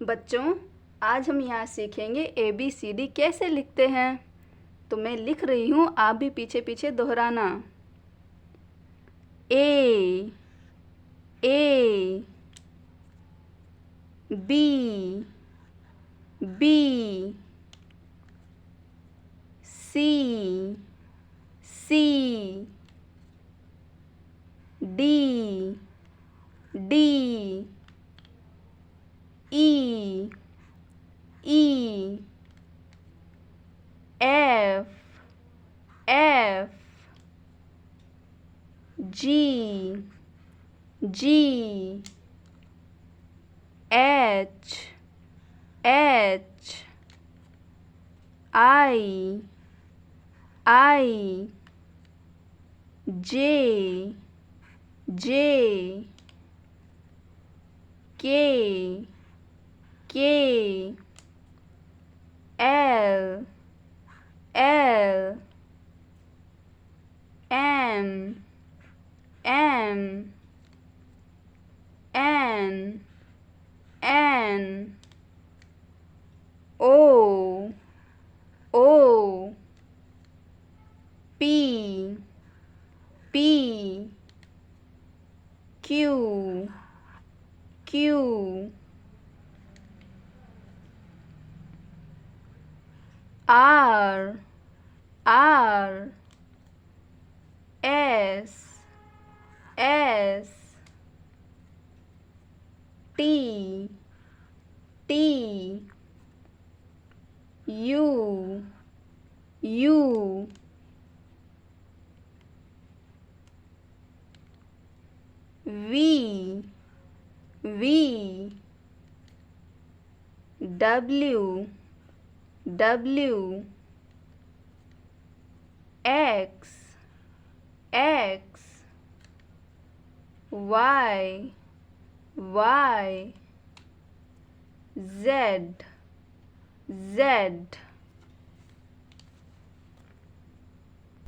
बच्चों, आज हम यहाँ सीखेंगे ABCD कैसे लिखते हैं। तो मैं लिख रही हूँ, आप भी पीछे पीछे दोहराना। A B B C D E F G H I J K L M N O P Q R S T U V W X Y Z